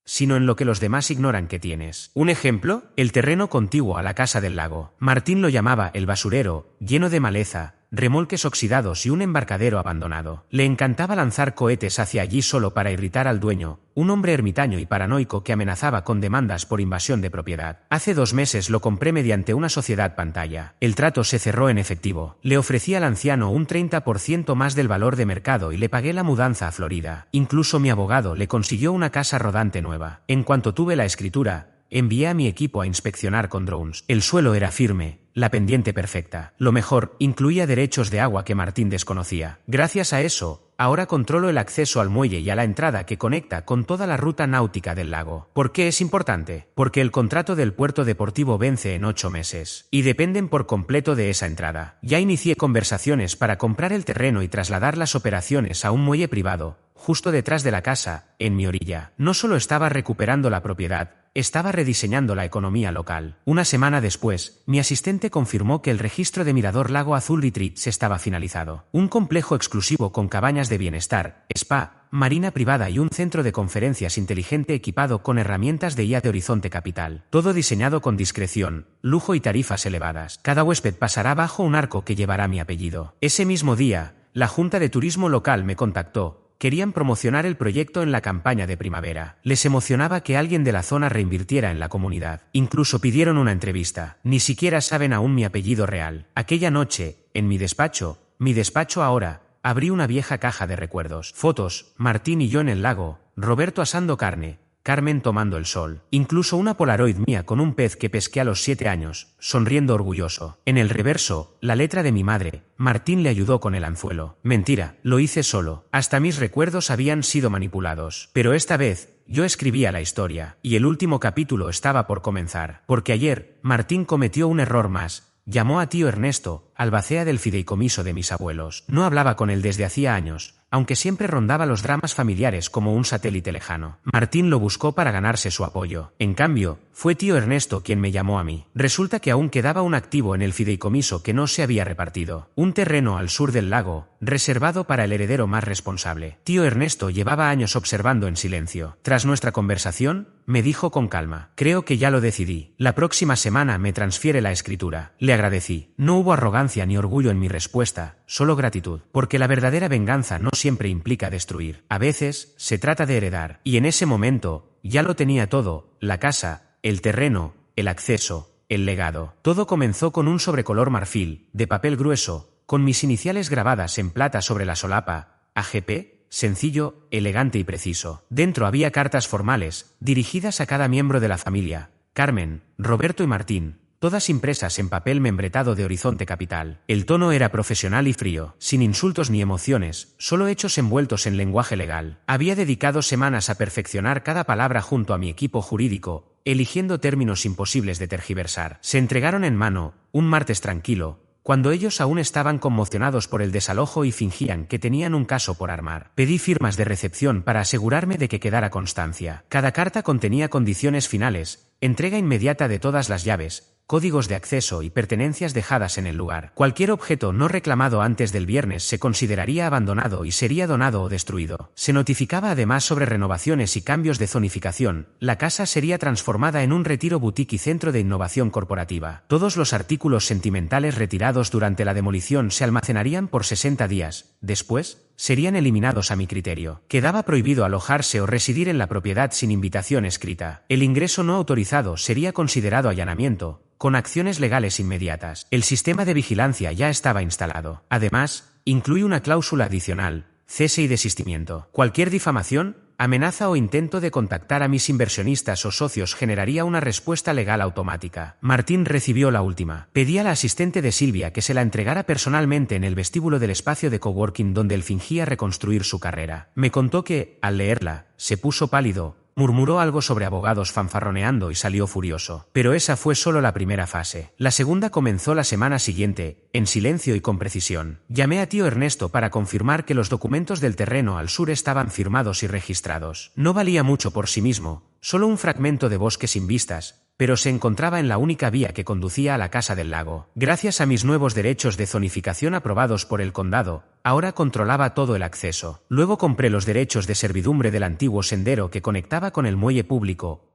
sino en lo que los demás ignoran que tienes. Un ejemplo, el terreno contiguo a la casa del lago. Martín lo llamaba el basurero, lleno de maleza, remolques oxidados y un embarcadero abandonado. Le encantaba lanzar cohetes hacia allí solo para irritar al dueño, un hombre ermitaño y paranoico que amenazaba con demandas por invasión de propiedad. Hace 2 meses lo compré mediante una sociedad pantalla. El trato se cerró en efectivo. Le ofrecí al anciano un 30% más del valor de mercado y le pagué la mudanza a Florida. Incluso mi abogado le consiguió una casa rodante nueva. En cuanto tuve la escritura, envié a mi equipo a inspeccionar con drones. El suelo era firme, la pendiente perfecta. Lo mejor, incluía derechos de agua que Martín desconocía. Gracias a eso, ahora controlo el acceso al muelle y a la entrada que conecta con toda la ruta náutica del lago. ¿Por qué es importante? Porque el contrato del puerto deportivo vence en 8 meses, y dependen por completo de esa entrada. Ya inicié conversaciones para comprar el terreno y trasladar las operaciones a un muelle privado, justo detrás de la casa, en mi orilla. No solo estaba recuperando la propiedad, estaba rediseñando la economía local. Una semana después, mi asistente confirmó que el registro de Mirador Lago Azul Retreats estaba finalizado. Un complejo exclusivo con cabañas de bienestar, spa, marina privada y un centro de conferencias inteligente equipado con herramientas de IA de Horizonte Capital. Todo diseñado con discreción, lujo y tarifas elevadas. Cada huésped pasará bajo un arco que llevará mi apellido. Ese mismo día, la Junta de Turismo local me contactó. Querían promocionar el proyecto en la campaña de primavera. Les emocionaba que alguien de la zona reinvirtiera en la comunidad. Incluso pidieron una entrevista. Ni siquiera saben aún mi apellido real. Aquella noche, en mi despacho ahora, abrí una vieja caja de recuerdos. Fotos, Martín y yo en el lago, Roberto asando carne, Carmen tomando el sol. Incluso una Polaroid mía con un pez que pesqué a los 7 años, sonriendo orgulloso. En el reverso, la letra de mi madre. Martín le ayudó con el anzuelo. Mentira, lo hice solo. Hasta mis recuerdos habían sido manipulados. Pero esta vez, yo escribía la historia, y el último capítulo estaba por comenzar. Porque ayer, Martín cometió un error más. Llamó a tío Ernesto, albacea del fideicomiso de mis abuelos. No hablaba con él desde hacía años, aunque siempre rondaba los dramas familiares como un satélite lejano. Martín lo buscó para ganarse su apoyo. En cambio, fue tío Ernesto quien me llamó a mí. Resulta que aún quedaba un activo en el fideicomiso que no se había repartido. Un terreno al sur del lago, reservado para el heredero más responsable. Tío Ernesto llevaba años observando en silencio. Tras nuestra conversación, me dijo con calma: creo que ya lo decidí. La próxima semana me transfiere la escritura. Le agradecí. No hubo arrogancia ni orgullo en mi respuesta, solo gratitud. Porque la verdadera venganza no siempre implica destruir. A veces, se trata de heredar. Y en ese momento, ya lo tenía todo: la casa, el terreno, el acceso, el legado. Todo comenzó con un sobrecolor marfil, de papel grueso, con mis iniciales grabadas en plata sobre la solapa, AGP, sencillo, elegante y preciso. Dentro había cartas formales, dirigidas a cada miembro de la familia: Carmen, Roberto y Martín, todas impresas en papel membretado de Horizonte Capital. El tono era profesional y frío, sin insultos ni emociones, solo hechos envueltos en lenguaje legal. Había dedicado semanas a perfeccionar cada palabra junto a mi equipo jurídico, eligiendo términos imposibles de tergiversar. Se entregaron en mano, un martes tranquilo, cuando ellos aún estaban conmocionados por el desalojo y fingían que tenían un caso por armar. Pedí firmas de recepción para asegurarme de que quedara constancia. Cada carta contenía condiciones finales, entrega inmediata de todas las llaves, códigos de acceso y pertenencias dejadas en el lugar. Cualquier objeto no reclamado antes del viernes se consideraría abandonado y sería donado o destruido. Se notificaba además sobre renovaciones y cambios de zonificación. La casa sería transformada en un retiro boutique y centro de innovación corporativa. Todos los artículos sentimentales retirados durante la demolición se almacenarían por 60 días. Después, serían eliminados a mi criterio. Quedaba prohibido alojarse o residir en la propiedad sin invitación escrita. El ingreso no autorizado sería considerado allanamiento, con acciones legales inmediatas. El sistema de vigilancia ya estaba instalado. Además, incluye una cláusula adicional: cese y desistimiento. Cualquier difamación, amenaza o intento de contactar a mis inversionistas o socios generaría una respuesta legal automática. Martín recibió la última. Pedí a la asistente de Silvia que se la entregara personalmente en el vestíbulo del espacio de coworking donde él fingía reconstruir su carrera. Me contó que, al leerla, se puso pálido, murmuró algo sobre abogados fanfarroneando y salió furioso. Pero esa fue solo la primera fase. La segunda comenzó la semana siguiente, en silencio y con precisión. Llamé a tío Ernesto para confirmar que los documentos del terreno al sur estaban firmados y registrados. No valía mucho por sí mismo, solo un fragmento de bosque sin vistas, pero se encontraba en la única vía que conducía a la Casa del Lago. Gracias a mis nuevos derechos de zonificación aprobados por el condado, ahora controlaba todo el acceso. Luego compré los derechos de servidumbre del antiguo sendero que conectaba con el muelle público,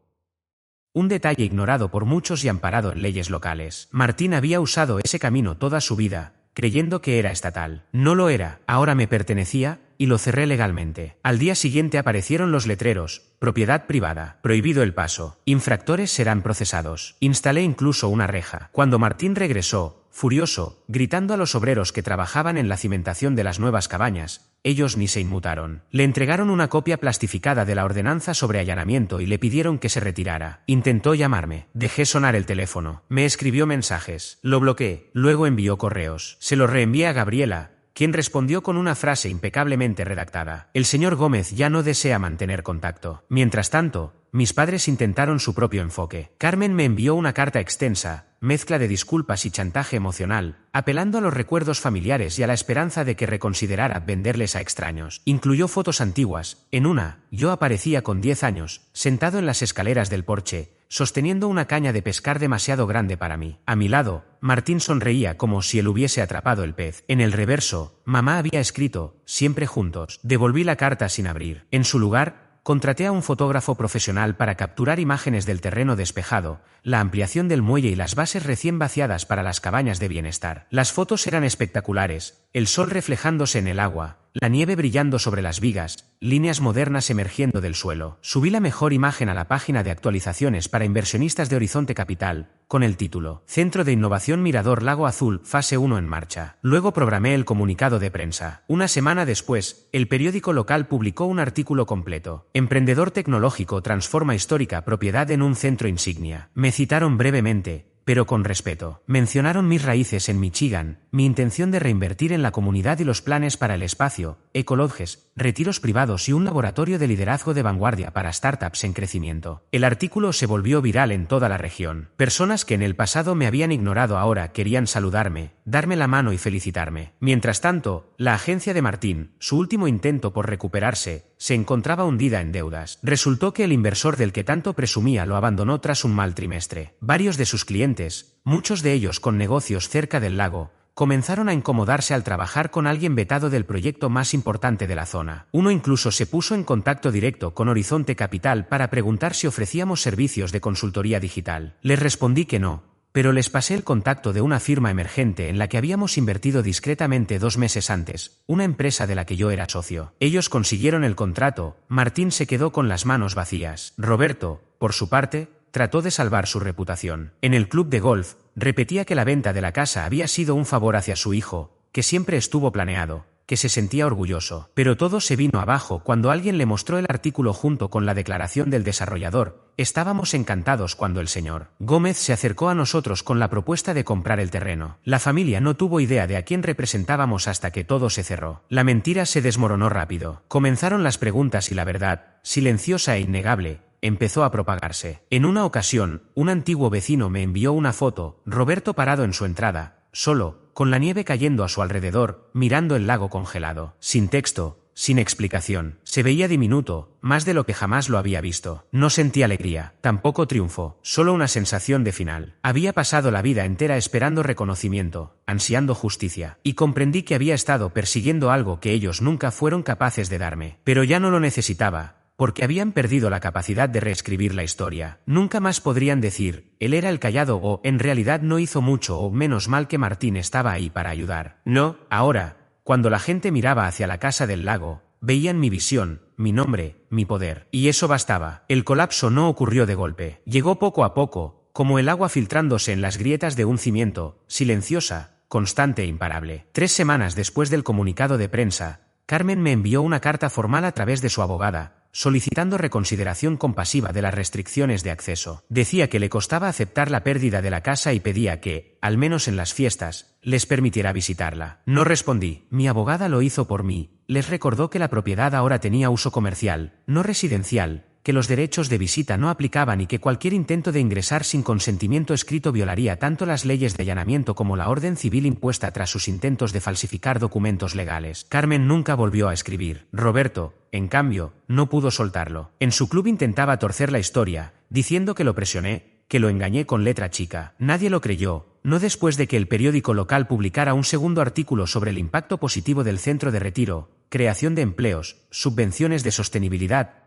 un detalle ignorado por muchos y amparado en leyes locales. Martín había usado ese camino toda su vida, creyendo que era estatal. No lo era, ahora me pertenecía, y lo cerré legalmente. Al día siguiente aparecieron los letreros: propiedad privada, prohibido el paso, infractores serán procesados. Instalé incluso una reja. Cuando Martín regresó, furioso, gritando a los obreros que trabajaban en la cimentación de las nuevas cabañas, ellos ni se inmutaron. Le entregaron una copia plastificada de la ordenanza sobre allanamiento y le pidieron que se retirara. Intentó llamarme. Dejé sonar el teléfono. Me escribió mensajes. Lo bloqueé. Luego envió correos. Se los reenvié a Gabriela, quien respondió con una frase impecablemente redactada: el señor Gómez ya no desea mantener contacto. Mientras tanto, mis padres intentaron su propio enfoque. Carmen me envió una carta extensa, mezcla de disculpas y chantaje emocional, apelando a los recuerdos familiares y a la esperanza de que reconsiderara venderles a extraños. Incluyó fotos antiguas. En una, yo aparecía con 10 años, sentado en las escaleras del porche, sosteniendo una caña de pescar demasiado grande para mí. A mi lado, Martín sonreía como si él hubiese atrapado el pez. En el reverso, mamá había escrito: siempre juntos. Devolví la carta sin abrir. En su lugar, contraté a un fotógrafo profesional para capturar imágenes del terreno despejado, la ampliación del muelle y las bases recién vaciadas para las cabañas de bienestar. Las fotos eran espectaculares: el sol reflejándose en el agua, la nieve brillando sobre las vigas, líneas modernas emergiendo del suelo. Subí la mejor imagen a la página de actualizaciones para inversionistas de Horizonte Capital, con el título: Centro de Innovación Mirador Lago Azul, fase 1 en marcha. Luego programé el comunicado de prensa. Una semana después, el periódico local publicó un artículo completo: Emprendedor tecnológico transforma histórica propiedad en un centro insignia. Me citaron brevemente, pero con respeto. Mencionaron mis raíces en Michigan, mi intención de reinvertir en la comunidad y los planes para el espacio, ecolodges, retiros privados y un laboratorio de liderazgo de vanguardia para startups en crecimiento. El artículo se volvió viral en toda la región. Personas que en el pasado me habían ignorado ahora querían saludarme, darme la mano y felicitarme. Mientras tanto, la agencia de Martín, su último intento por recuperarse, se encontraba hundida en deudas. Resultó que el inversor del que tanto presumía lo abandonó tras un mal trimestre. Varios de sus clientes, muchos de ellos con negocios cerca del lago, comenzaron a incomodarse al trabajar con alguien vetado del proyecto más importante de la zona. Uno incluso se puso en contacto directo con Horizonte Capital para preguntar si ofrecíamos servicios de consultoría digital. Les respondí que no, pero les pasé el contacto de una firma emergente en la que habíamos invertido discretamente 2 meses antes, una empresa de la que yo era socio. Ellos consiguieron el contrato. Martín se quedó con las manos vacías. Roberto, por su parte, trató de salvar su reputación. En el club de golf, repetía que la venta de la casa había sido un favor hacia su hijo, que siempre estuvo planeado, que se sentía orgulloso. Pero todo se vino abajo cuando alguien le mostró el artículo junto con la declaración del desarrollador. Estábamos encantados cuando el señor Gómez se acercó a nosotros con la propuesta de comprar el terreno. La familia no tuvo idea de a quién representábamos hasta que todo se cerró. La mentira se desmoronó rápido. Comenzaron las preguntas y la verdad, silenciosa e innegable, empezó a propagarse. En una ocasión, un antiguo vecino me envió una foto: Roberto parado en su entrada, solo, con la nieve cayendo a su alrededor, mirando el lago congelado. Sin texto, sin explicación. Se veía diminuto, más de lo que jamás lo había visto. No sentí alegría, tampoco triunfo, solo una sensación de final. Había pasado la vida entera esperando reconocimiento, ansiando justicia, y comprendí que había estado persiguiendo algo que ellos nunca fueron capaces de darme. Pero ya no lo necesitaba, porque habían perdido la capacidad de reescribir la historia. Nunca más podrían decir: él era el callado o en realidad no hizo mucho o menos mal que Martín estaba ahí para ayudar. No, ahora, Cuando la gente miraba hacia la casa del lago, veían mi visión, mi nombre, mi poder. Y eso bastaba. El colapso no ocurrió de golpe. Llegó poco a poco, como el agua filtrándose en las grietas de un cimiento, silenciosa, constante e imparable. 3 semanas después del comunicado de prensa, Carmen me envió una carta formal a través de su abogada, solicitando reconsideración compasiva de las restricciones de acceso. Decía que le costaba aceptar la pérdida de la casa y pedía que, al menos en las fiestas, les permitiera visitarla. No respondí. Mi abogada lo hizo por mí. Les recordó que la propiedad ahora tenía uso comercial, no residencial, que los derechos de visita no aplicaban y que cualquier intento de ingresar sin consentimiento escrito violaría tanto las leyes de allanamiento como la orden civil impuesta tras sus intentos de falsificar documentos legales. Carmen nunca volvió a escribir. Roberto, en cambio, no pudo soltarlo. En su club intentaba torcer la historia, diciendo que lo presioné, que lo engañé con letra chica. Nadie lo creyó, no después de que el periódico local publicara un segundo artículo sobre el impacto positivo del centro de retiro, creación de empleos, subvenciones de sostenibilidad,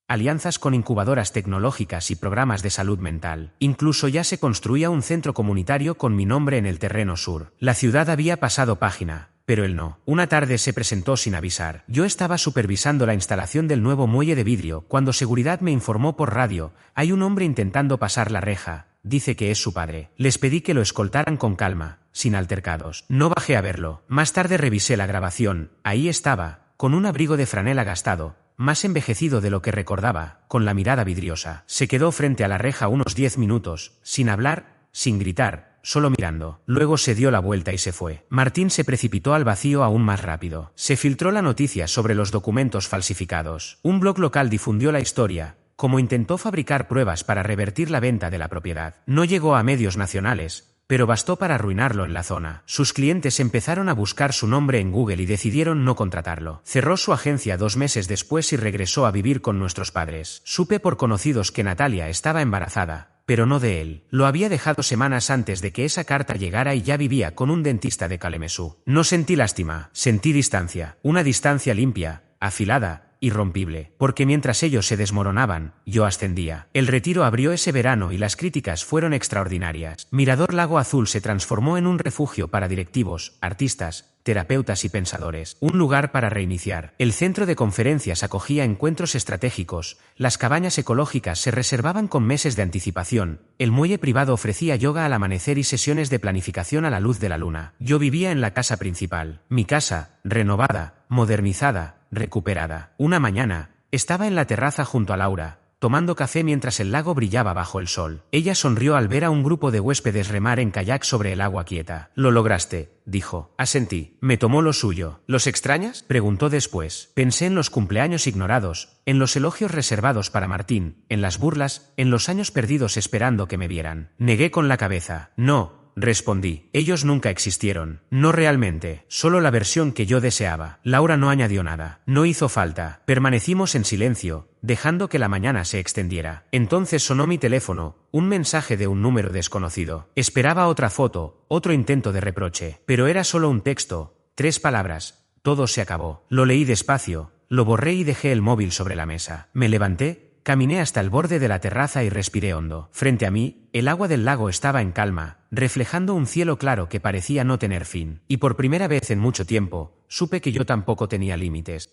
alianzas con incubadoras tecnológicas y programas de salud mental. Incluso ya se construía un centro comunitario con mi nombre en el terreno sur. La ciudad había pasado página, pero él no. Una tarde se presentó sin avisar. Yo estaba supervisando la instalación del nuevo muelle de vidrio cuando seguridad me informó por radio: hay un hombre intentando pasar la reja. Dice que es su padre. Les pedí que lo escoltaran con calma, sin altercados. No bajé a verlo. Más tarde revisé la grabación. Ahí estaba, con un abrigo de franela gastado, más envejecido de lo que recordaba, con la mirada vidriosa. Se quedó frente a la reja unos 10 minutos, sin hablar, sin gritar, solo mirando. Luego se dio la vuelta y se fue. Martín se precipitó al vacío aún más rápido. Se filtró la noticia sobre los documentos falsificados. Un blog local difundió la historia, como intentó fabricar pruebas para revertir la venta de la propiedad. No llegó a medios nacionales, pero bastó para arruinarlo en la zona. Sus clientes empezaron a buscar su nombre en Google y decidieron no contratarlo. Cerró su agencia 2 meses después y regresó a vivir con nuestros padres. Supe por conocidos que Natalia estaba embarazada, pero no de él. Lo había dejado semanas antes de que esa carta llegara y ya vivía con un dentista de Kalemesú. No sentí lástima, sentí distancia. Una distancia limpia, afilada, irrompible, porque mientras ellos se desmoronaban, yo ascendía. El retiro abrió ese verano y las críticas fueron extraordinarias. Mirador Lago Azul se transformó en un refugio para directivos, artistas, terapeutas y pensadores. Un lugar para reiniciar. El centro de conferencias acogía encuentros estratégicos, las cabañas ecológicas se reservaban con meses de anticipación, el muelle privado ofrecía yoga al amanecer y sesiones de planificación a la luz de la luna. Yo vivía en la casa principal. Mi casa, renovada, modernizada, recuperada. Una mañana, estaba en la terraza junto a Laura, tomando café mientras el lago brillaba bajo el sol. Ella sonrió al ver a un grupo de huéspedes remar en kayak sobre el agua quieta. «Lo lograste», dijo. Asentí. Me tomó lo suyo. «¿Los extrañas?», preguntó después. Pensé en los cumpleaños ignorados, en los elogios reservados para Martín, en las burlas, en los años perdidos esperando que me vieran. Negué con la cabeza. «No», respondí. Ellos nunca existieron. No realmente, solo la versión que yo deseaba. Laura no añadió nada. No hizo falta. Permanecimos en silencio, dejando que la mañana se extendiera. Entonces sonó mi teléfono, un mensaje de un número desconocido. Esperaba otra foto, otro intento de reproche. Pero era solo un texto, 3 palabras. Todo se acabó. Lo leí despacio, lo borré y dejé el móvil sobre la mesa. Me levanté, caminé hasta el borde de la terraza y respiré hondo. Frente a mí, el agua del lago estaba en calma, reflejando un cielo claro que parecía no tener fin. Y por primera vez en mucho tiempo, supe que yo tampoco tenía límites.